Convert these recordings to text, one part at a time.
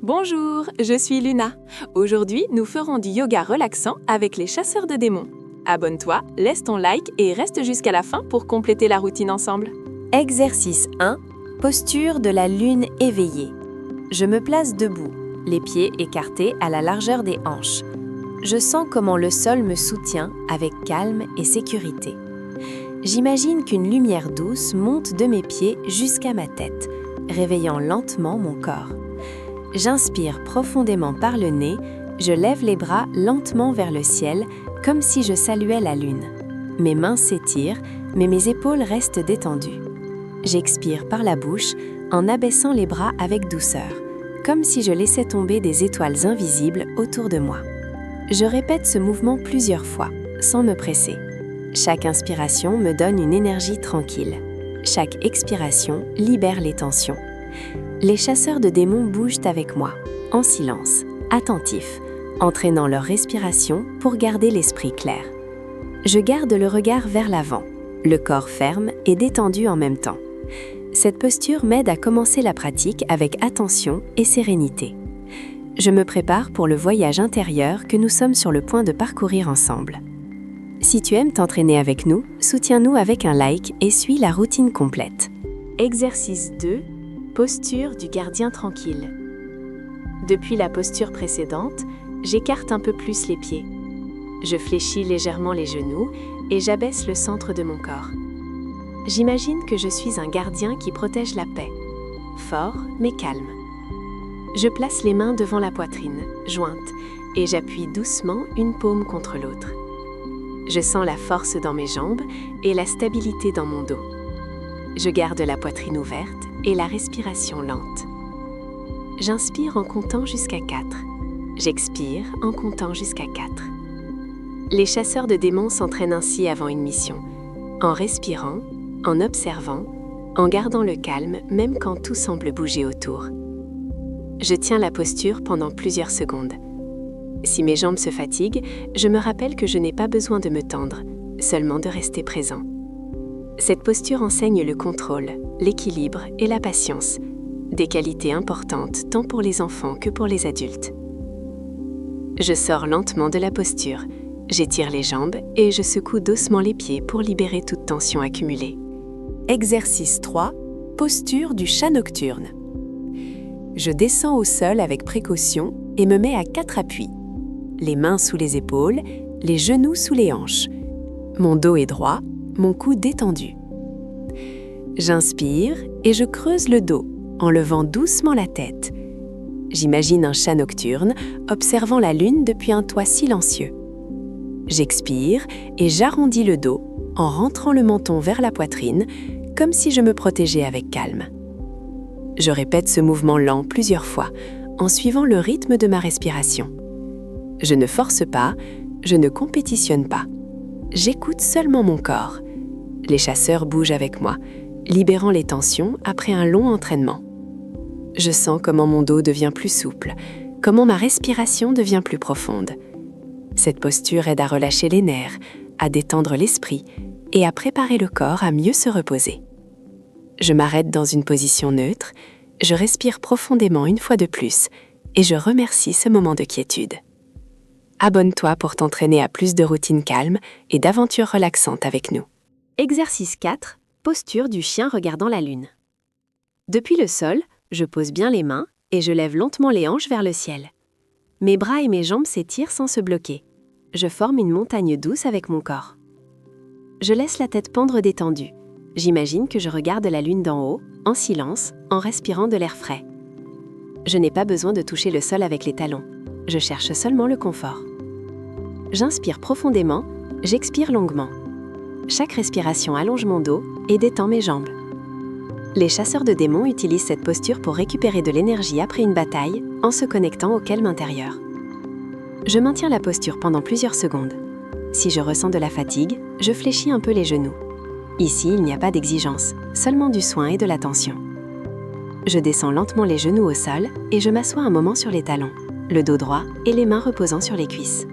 Bonjour, je suis Luna. Aujourd'hui, nous ferons du yoga relaxant avec les chasseurs de démons. Abonne-toi, laisse ton like et reste jusqu'à la fin pour compléter la routine ensemble. Exercice 1. Posture de la lune éveillée. Je me place debout, les pieds écartés à la largeur des hanches. Je sens comment le sol me soutient avec calme et sécurité. J'imagine qu'une lumière douce monte de mes pieds jusqu'à ma tête, réveillant lentement mon corps. J'inspire profondément par le nez, je lève les bras lentement vers le ciel, comme si je saluais la lune. Mes mains s'étirent, mais mes épaules restent détendues. J'expire par la bouche en abaissant les bras avec douceur, comme si je laissais tomber des étoiles invisibles autour de moi. Je répète ce mouvement plusieurs fois, sans me presser. Chaque inspiration me donne une énergie tranquille. Chaque expiration libère les tensions. Les chasseurs de démons bougent avec moi, en silence, attentifs, entraînant leur respiration pour garder l'esprit clair. Je garde le regard vers l'avant, le corps ferme et détendu en même temps. Cette posture m'aide à commencer la pratique avec attention et sérénité. Je me prépare pour le voyage intérieur que nous sommes sur le point de parcourir ensemble. Si tu aimes t'entraîner avec nous, soutiens-nous avec un like et suis la routine complète. Exercice 2. Posture du gardien tranquille. Depuis la posture précédente, j'écarte un peu plus les pieds. Je fléchis légèrement les genoux et j'abaisse le centre de mon corps. J'imagine que je suis un gardien qui protège la paix, fort mais calme. Je place les mains devant la poitrine, jointes, et j'appuie doucement une paume contre l'autre. Je sens la force dans mes jambes et la stabilité dans mon dos. Je garde la poitrine ouverte et la respiration lente. J'inspire en comptant jusqu'à 4. J'expire en comptant jusqu'à 4. Les chasseurs de démons s'entraînent ainsi avant une mission, en respirant, en observant, en gardant le calme même quand tout semble bouger autour. Je tiens la posture pendant plusieurs secondes. Si mes jambes se fatiguent, je me rappelle que je n'ai pas besoin de me tendre, seulement de rester présent. Cette posture enseigne le contrôle, l'équilibre et la patience, des qualités importantes tant pour les enfants que pour les adultes. Je sors lentement de la posture, j'étire les jambes et je secoue doucement les pieds pour libérer toute tension accumulée. Exercice 3. Posture du chat nocturne. Je descends au sol avec précaution et me mets à 4 appuis. Les mains sous les épaules, les genoux sous les hanches. Mon dos est droit, mon cou détendu. J'inspire et je creuse le dos en levant doucement la tête. J'imagine un chat nocturne observant la lune depuis un toit silencieux. J'expire et j'arrondis le dos en rentrant le menton vers la poitrine, comme si je me protégeais avec calme. Je répète ce mouvement lent plusieurs fois, en suivant le rythme de ma respiration. Je ne force pas, je ne compétitionne pas. J'écoute seulement mon corps. Les chasseurs bougent avec moi, libérant les tensions après un long entraînement. Je sens comment mon dos devient plus souple, comment ma respiration devient plus profonde. Cette posture aide à relâcher les nerfs, à détendre l'esprit et à préparer le corps à mieux se reposer. Je m'arrête dans une position neutre, je respire profondément une fois de plus et je remercie ce moment de quiétude. Abonne-toi pour t'entraîner à plus de routines calmes et d'aventures relaxantes avec nous. Exercice 4. Posture du chien regardant la lune. Depuis le sol, je pose bien les mains et je lève lentement les hanches vers le ciel. Mes bras et mes jambes s'étirent sans se bloquer. Je forme une montagne douce avec mon corps. Je laisse la tête pendre détendue. J'imagine que je regarde la lune d'en haut, en silence, en respirant de l'air frais. Je n'ai pas besoin de toucher le sol avec les talons. Je cherche seulement le confort. J'inspire profondément, j'expire longuement. Chaque respiration allonge mon dos et détend mes jambes. Les chasseurs de démons utilisent cette posture pour récupérer de l'énergie après une bataille en se connectant au calme intérieur. Je maintiens la posture pendant plusieurs secondes. Si je ressens de la fatigue, je fléchis un peu les genoux. Ici, il n'y a pas d'exigence, seulement du soin et de l'attention. Je descends lentement les genoux au sol et je m'assois un moment sur les talons, le dos droit et les mains reposant sur les cuisses.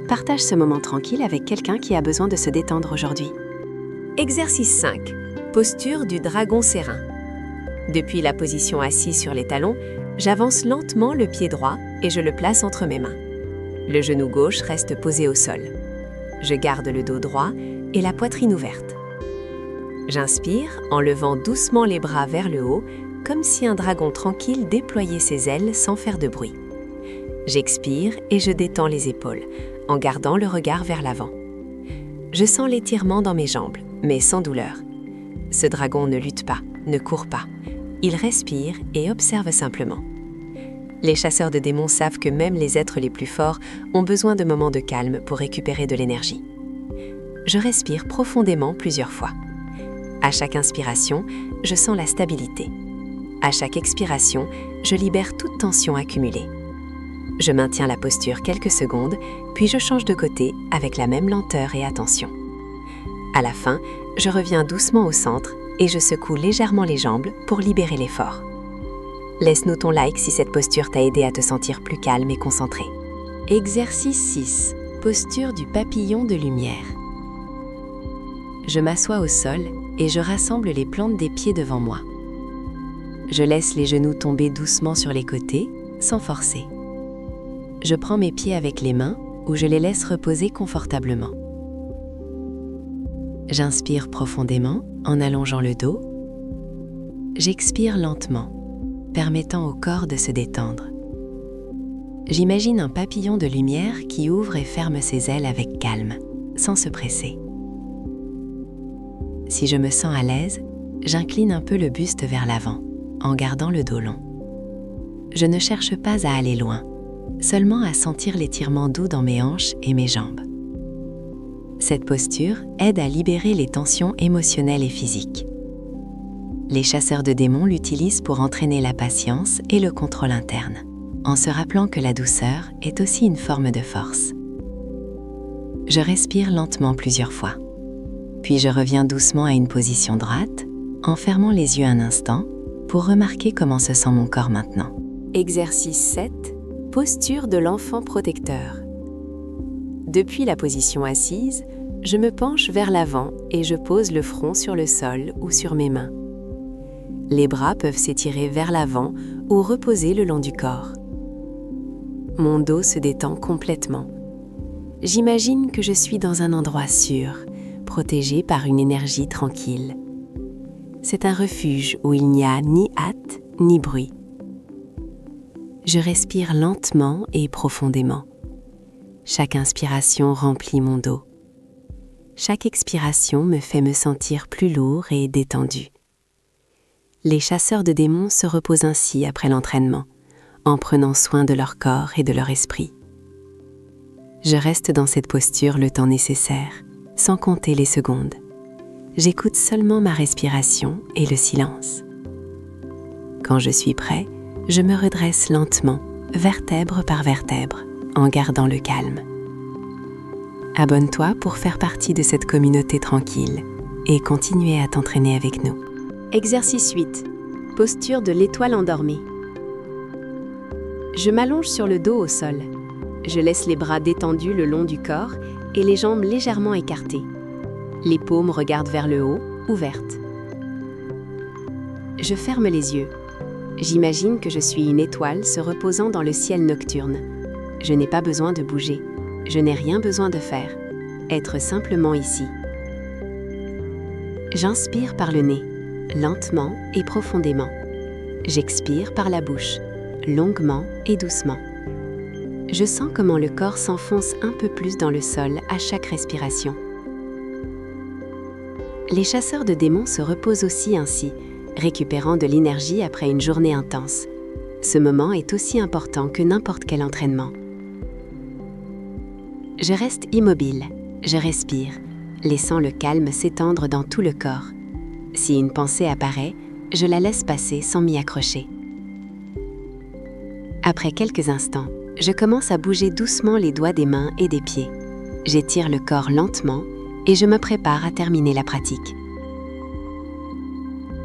Partage ce moment tranquille avec quelqu'un qui a besoin de se détendre aujourd'hui. Exercice 5. Posture du dragon serein. Depuis la position assise sur les talons, J'avance lentement le pied droit et je le place entre mes mains. Le genou gauche reste posé au sol. Je garde le dos droit et la poitrine ouverte. J'inspire en levant doucement les bras vers le haut, comme si un dragon tranquille déployait ses ailes sans faire de bruit. J'expire et je détends les épaules, en gardant le regard vers l'avant. Je sens l'étirement dans mes jambes, mais sans douleur. Ce dragon ne lutte pas, ne court pas. Il respire et observe simplement. Les chasseurs de démons savent que même les êtres les plus forts ont besoin de moments de calme pour récupérer de l'énergie. Je respire profondément plusieurs fois. À chaque inspiration, je sens la stabilité. À chaque expiration, je libère toute tension accumulée. Je maintiens la posture quelques secondes, puis je change de côté avec la même lenteur et attention. À la fin, je reviens doucement au centre et je secoue légèrement les jambes pour libérer l'effort. Laisse-nous ton like si cette posture t'a aidé à te sentir plus calme et concentré. Exercice 6. Posture du papillon de lumière. Je m'assois au sol et je rassemble les plantes des pieds devant moi. Je laisse les genoux tomber doucement sur les côtés, sans forcer. Je prends mes pieds avec les mains ou je les laisse reposer confortablement. J'inspire profondément en allongeant le dos. J'expire lentement, permettant au corps de se détendre. J'imagine un papillon de lumière qui ouvre et ferme ses ailes avec calme, sans se presser. Si je me sens à l'aise, j'incline un peu le buste vers l'avant, en gardant le dos long. Je ne cherche pas à aller loin, seulement à sentir l'étirement doux dans mes hanches et mes jambes. Cette posture aide à libérer les tensions émotionnelles et physiques. Les chasseurs de démons l'utilisent pour entraîner la patience et le contrôle interne, en se rappelant que la douceur est aussi une forme de force. Je respire lentement plusieurs fois, puis je reviens doucement à une position droite, en fermant les yeux un instant pour remarquer comment se sent mon corps maintenant. Exercice 7. Posture de l'enfant protecteur. Depuis la position assise, je me penche vers l'avant et je pose le front sur le sol ou sur mes mains. Les bras peuvent s'étirer vers l'avant ou reposer le long du corps. Mon dos se détend complètement. J'imagine que je suis dans un endroit sûr, protégé par une énergie tranquille. C'est un refuge où il n'y a ni hâte ni bruit. Je respire lentement et profondément. Chaque inspiration remplit mon dos. Chaque expiration me fait me sentir plus lourd et détendu. Les chasseurs de démons se reposent ainsi après l'entraînement, en prenant soin de leur corps et de leur esprit. Je reste dans cette posture le temps nécessaire, sans compter les secondes. J'écoute seulement ma respiration et le silence. Quand je suis prêt, je me redresse lentement, vertèbre par vertèbre, en gardant le calme. Abonne-toi pour faire partie de cette communauté tranquille et continuer à t'entraîner avec nous. Exercice 8. Posture de l'étoile endormie. Je m'allonge sur le dos au sol. Je laisse les bras détendus le long du corps et les jambes légèrement écartées. Les paumes regardent vers le haut, ouvertes. Je ferme les yeux. J'imagine que je suis une étoile se reposant dans le ciel nocturne. Je n'ai pas besoin de bouger. Je n'ai rien besoin de faire. Être simplement ici. J'inspire par le nez, lentement et profondément. J'expire par la bouche, longuement et doucement. Je sens comment le corps s'enfonce un peu plus dans le sol à chaque respiration. Les chasseurs de démons se reposent aussi ainsi, récupérant de l'énergie après une journée intense. Ce moment est aussi important que n'importe quel entraînement. Je reste immobile, je respire, laissant le calme s'étendre dans tout le corps. Si une pensée apparaît, je la laisse passer sans m'y accrocher. Après quelques instants, je commence à bouger doucement les doigts des mains et des pieds. J'étire le corps lentement et je me prépare à terminer la pratique.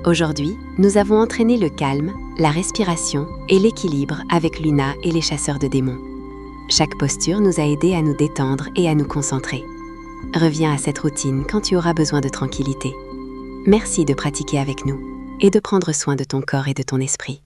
Aujourd'hui, nous avons entraîné le calme, la respiration et l'équilibre avec Luna et les chasseurs de démons. Chaque posture nous a aidés à nous détendre et à nous concentrer. Reviens à cette routine quand tu auras besoin de tranquillité. Merci de pratiquer avec nous et de prendre soin de ton corps et de ton esprit.